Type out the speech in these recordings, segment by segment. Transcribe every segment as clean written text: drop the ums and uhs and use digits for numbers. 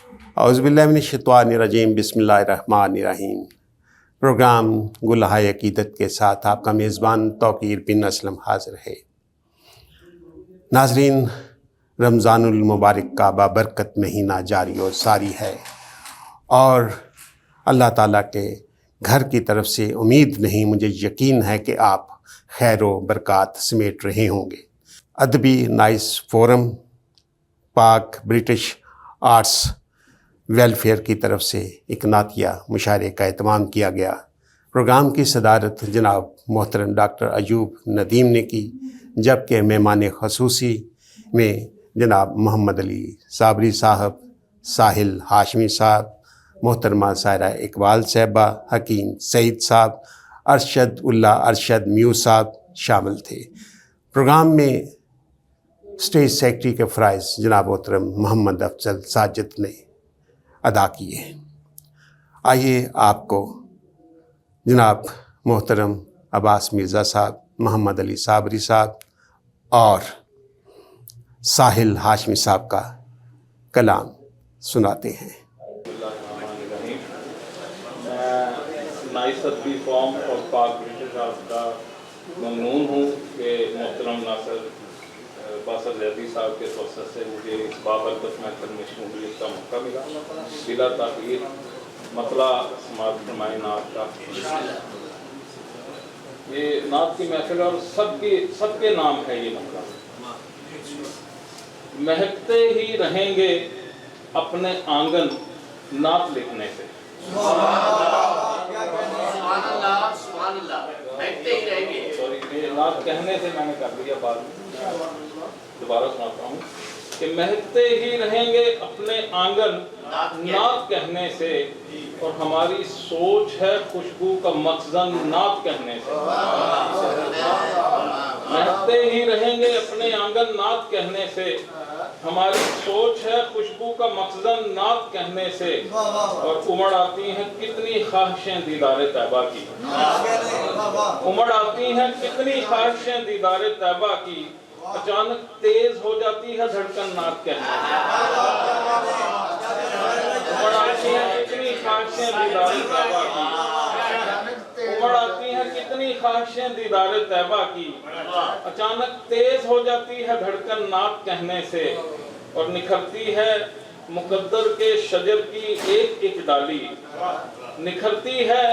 اعوذ باللہ من الشیطان الرجیم، بسم اللہ الرحمن الرحیم۔ پروگرام گلہائے عقیدت کے ساتھ آپ کا میزبان توقیر بن اسلم حاضر ہے۔ ناظرین، رمضان المبارک کا بابرکت مہینہ جاری و ساری ہے اور اللہ تعالیٰ کے گھر کی طرف سے امید نہیں، مجھے یقین ہے کہ آپ خیر و برکات سمیٹ رہے ہوں گے۔ ادبی نائس فورم پاک برٹش آرٹس ویلفیئر کی طرف سے ایک نعتیہ مشاعرے کا اہتمام کیا گیا۔ پروگرام کی صدارت جناب محترم ڈاکٹر ایوب ندیم نے کی، جبکہ مہمان خصوصی میں جناب محمد علی صابری صاحب، ساحل ہاشمی صاحب، محترمہ سائرہ اقبال صاحبہ، حکیم سعید صاحب، ارشد اللہ ارشد میو صاحب شامل تھے۔ پروگرام میں اسٹیج سیکرٹری کے فرائض جناب محترم محمد افضل ساجد نے ادا کیے۔ آئیے آپ کو جناب محترم عباس مرزا صاحب، محمد علی صابری صاحب اور ساحل ہاشمی صاحب کا کلام سناتے ہیں۔ نائس ادبی فارم اور پاک برٹش آرٹس کا ممنون ہوں کہ محترم ناصر باسر زیدی صاحب کے توسط سے مجھے اس بابرکت محفل میں شمولیت کا موقع ملا۔ بلا تاخیر مطلع سماعت فرمائے نعت کا۔ یہ نعت کی محفل اور سب کے نام ہے یہ مطلع۔ مہکتے ہی رہیں گے اپنے آنگن نعت لکھنے سے۔ یہ نعت کہنے سے میں نے کر دیا، بعد میں دوبارہ سناتا ہوں کہ مہکتے ہی رہیں گے اپنے آنگن نعت کہنے سے، اور ہماری سوچ ہے خوشبو کا مخزن نعت کہنے سے۔ مہکتے ہی رہیں گے اپنے آنگن نعت کہنے سے، ہماری سوچ ہے خوشبو کا مخزن نعت کہنے سے، اور امڑ آتی ہیں کتنی خواہشیں دیدار طیبہ کی، امڑ آتی ہیں کتنی خواہشیں دیدار طیبہ کی، اچانک تیز ہو جاتی ہے دھڑکن نعت کہنے سے۔ امڑ آتی ہیں کتنی خواہشیں دیدار طیبہ کی، امڑ آتی ہیں کتنی خواہشیں دیدار طیبہ کی، اچانک تیز ہو جاتی ہے دھڑکن نعت کہنے سے، اور نکھرتی ہے مقدر کے شجر کی ایک ایک ڈالی، نکھرتی ہے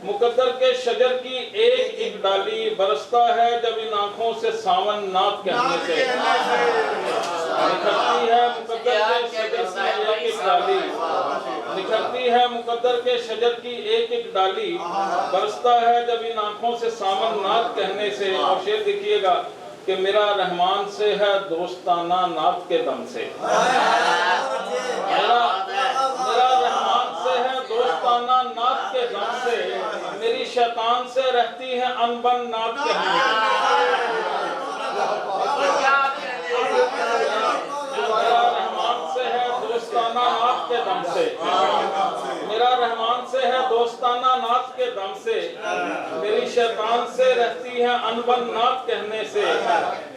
مقدر کے شجر کی ایک ایک ڈالی، برستا ہے جب ان آنکھوں سے ساون نعت کہنے سے۔ نکھرتی ہے مقدر کے شجر کی ایک ایک ڈالی، نکھرتی ہے مقدر کے شجر کی ایک ایک ڈالی، برستا ہے جب ان آنکھوں سے ساون نعت کہنے سے۔ اور شعر دیکھیے گا کہ میرا رحمان سے ہے دوستانہ نعت کے دم سے، میرا رحمان سے ہے دوستانہ نعت کے دم سے، میری شیطان سے رہتی ہے انبن نعت کہنے سے۔ میرا رحمان سے ہے دوستانہ نعت کے دم سے، میرا رحمان سے ہے دوستانہ نعت کے دم سے، میری شیطان سے رہتی ہے انبن نعت کہنے سے،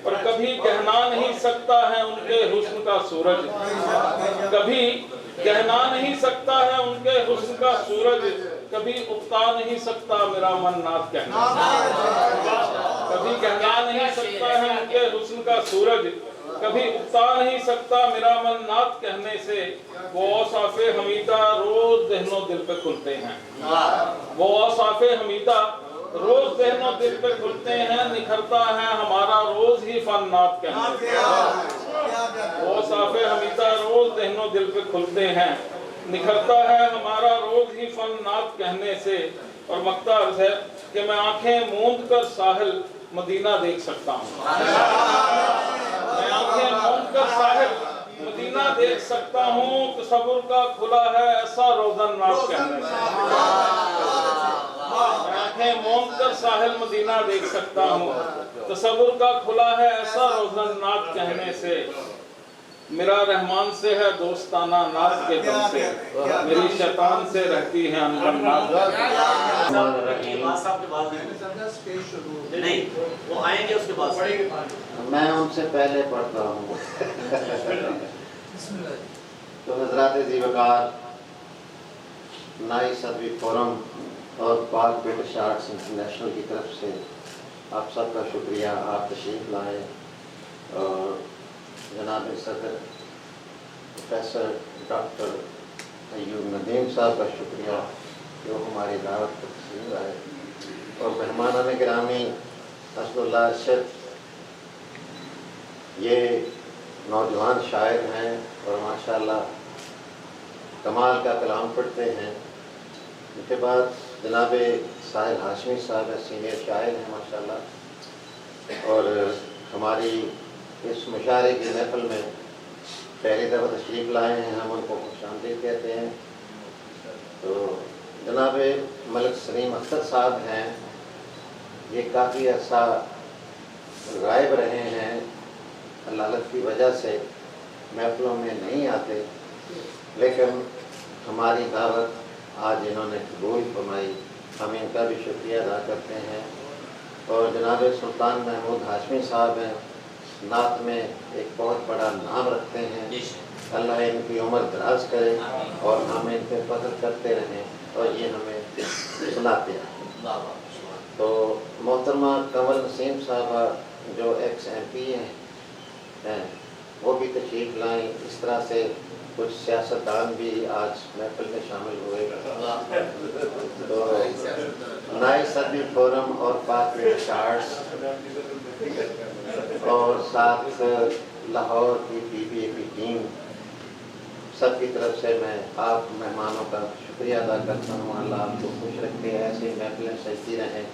اور کبھی کہنا نہیں سکتا ہے ان کے حسن کا سورج، کبھی کہنا نہیں سکتا ہے ان کے حسن کا سورج، کبھی اکتا نہیں سکتا میرا من نعت کہنے سے۔ کبھی کہنا نہیں سکتا ہے ان کے حسن کا سورج، کبھی اکتا نہیں سکتا میرا من نعت کہنے سے۔ وہ اوصاف حمیدہ روز ذہن و دل پہ کھلتے ہیں، وہ اوصاف حمیدہ روز ذہن و دل پہ کھلتے ہیں، نکھرتا ہے ہمارا روز ہی فن نعت کہنے سے۔ وہ اوصاف حمیدہ روز ذہن و دل پہ کھلتے ہیں، نکھرتا ہے ہمارا روز ہی فن نعت کہنے سے۔ اور مقطع عرض ہے کہ میں آنکھیں موند کر ساحل مدینہ دیکھ سکتا ہوں، میں آنکھیں موند کر ساحل مدینہ دیکھ سکتا ہوں، تصور کا کھلا ہے ایسا روزن نعت کہنے سے۔ میں آنکھیں موند کر ساحل مدینہ دیکھ سکتا ہوں، تصور کا کھلا ہے ایسا روزن نعت کہنے سے۔ میرا رحمان سے ہے دوستانہ نعت کے دم سے، میری شیطان سے رہتی ہے انبن نعت۔ نہیں وہ آئیں گے اس کے بعد، میں ان سے پہلے پڑھتا ہوں۔ تو حضرات ذی وقار نائی صدوی فورم اور پاک برٹش آرٹس انٹرنیشنل کی طرف سے آپ سب کا شکریہ، آپ تشریف لائے، اور جناب صدر پروفیسر ڈاکٹر ایوب ندیم صاحب کا شکریہ جو ہماری دعوت پر تشریف لائے، اور مہمانان گرامی اسد اللہ ارشد یہ نوجوان شاعر ہیں اور ماشاءاللہ کمال کا کلام پڑھتے ہیں۔ ان کے بعد جناب ساحل ہاشمی صاحب ہیں، سینئر شاعر ہیں ماشاءاللہ، اور ہماری اس مشاعرے کی محفل میں پہلی دفعہ تشریف لائے ہیں، ہم ان کو خوش آمدید کہتے ہیں۔ تو جناب ملک سلیم اختر صاحب ہیں، یہ کافی عرصہ غائب رہے ہیں، علالت کی وجہ سے محفلوں میں نہیں آتے، لیکن ہماری دعوت آج انہوں نے قبول فرمائی، ہم ان کا بھی شکریہ ادا کرتے ہیں۔ اور جناب سلطان محمود ہاشمی صاحب ہیں، نعت میں ایک بہت بڑا نام رکھتے ہیں، اللہ ان کی عمر دراز کرے اور ہم ان پہ فخر کرتے رہیں اور یہ ہمیں سناتے ہیں۔ تو محترمہ کنول نسیم صاحبہ جو ایکس ایم پی ہیں وہ بھی تشریف لائیں، اس طرح سے کچھ سیاستدان بھی آج محفل میں شامل ہوئے۔ تو نائی صدوی فورم اور پاک برٹش آرٹس اور ساتھ لاہور کی پی بی اے کی ٹیم سب کی طرف سے میں آپ مہمانوں کا شکریہ ادا کرتا ہوں۔ اللہ آپ کو خوش رکھے، ایسے محفلیں سجتی رہیں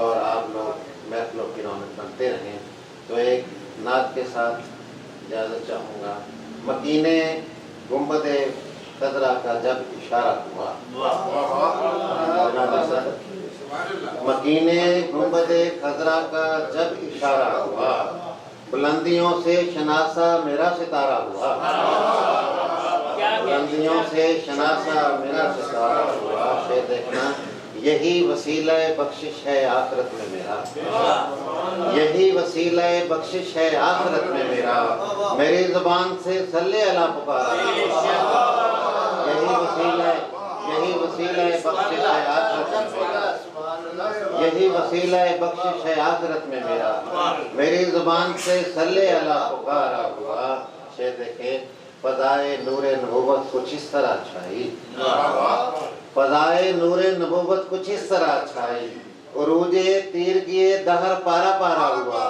اور آپ لوگ محفلوں کی رونق بنتے رہیں۔ تو ایک نعت کے ساتھ اجازت چاہوں گا۔ مکینے گنبد خضرا کا جب اشارہ ہوا، مکینے گنبد خضرا کا جب اشارہ ہوا، بلندیوں سے شناسا میرا ستارہ ہوا، بلندیوں سے شناسا میرا ستارہ ہوا، یہ دیکھنا یہی وسیلہ بخشش ہے آخرت میں میرا، یہی وسیلہ بخشش ہے آخرت میں میرا، میری زبان سے صلی اللہ پکارا، یہی وسیلہ بخشش ہے آخرت میں میرا، یہی وسیلہ بخشش ہے آخرت میں میرا، میری زبان سے صلی اللہ پکارا ہوا۔ یہ دیکھیں فضائے نور نبوت کچھ اس طرح چھائی، فضائے نور نبوت کچھ اس طرح چھائی، عروج تیرگی دہر پارا پارا ہوا،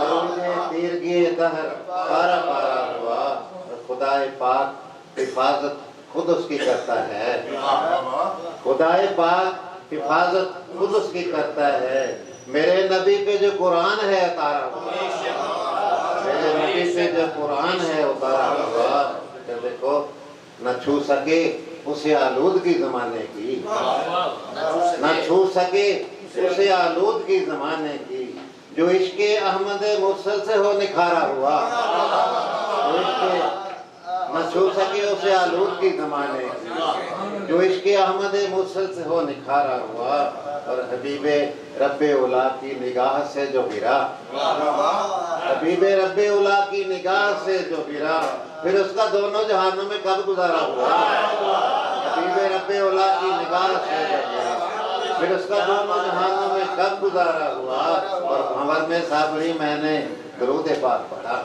عروج تیرگی دہر پارا پارا ہوا، خدائے پاک حفاظت خود اس کی کرتا ہے، خدائے پاک حفاظت خود اس کی کرتا ہے، میرے نبی پہ جو قرآن ہے اتارا ہوا، میرے نبی پہ جو قرآن ہے اتارا ہوا، کہ دیکھو نہ چھو سکے اسے آلودگی زمانے کی، نہ چھو سکے اسے آلودگی زمانے کی، جو عشق احمد مرسل سے ہو نکھارا ہوا، نہ چھو سکے اسے آلودگی زمانے کی، جو عشق احمد مرسل سے ہو نکھارا ہوا، اور حبیب رب اولا کی نگاہ سے جو گرا، حبیب رب اولا کی نگاہ سے جو گرا، پھر اس کا دونوں جہانوں میں کب گزارا ہوا، حبیب رب اولا کی نگاہ سے جو گرا، پھر اس کا دونوں جہانوں میں کب گزارا ہوا، اور بھنور میں صابری میں نے درود پاک پڑھا،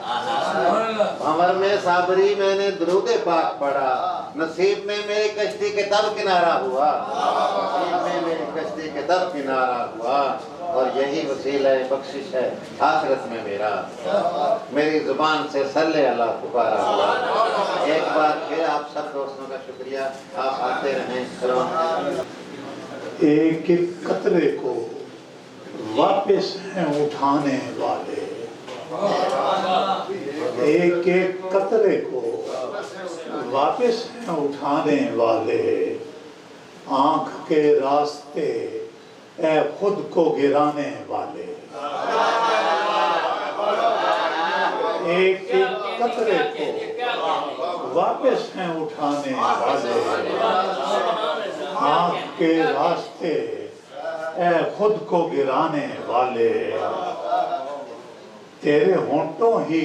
بھنور میں صابری میں نے درود پاک پڑھا، نصیب میں میری کشتی کے تب کنارہ ہوا، نصیب میں میری کشتی کے تب کنارہ ہوا، اور یہی وسیلہ بخشش ہے آخرت میں میرا، میری زبان سے صلی اللہ پکارا ہوا۔ ایک بار پھر آپ سب دوستوں کا شکریہ، آپ آتے رہیں۔ ایک ایک قطرے کو واپس ہیں اٹھانے والے، ایک ایک قطرے کو واپس ہیں اٹھانے والے، آنکھ کے راستے اے خود کو گرانے والے، ایک ایک قطرے کو واپس ہیں اٹھانے والے، آنکھ کے راستے اے خود کو گرانے والے، تیرے ہونٹوں ہی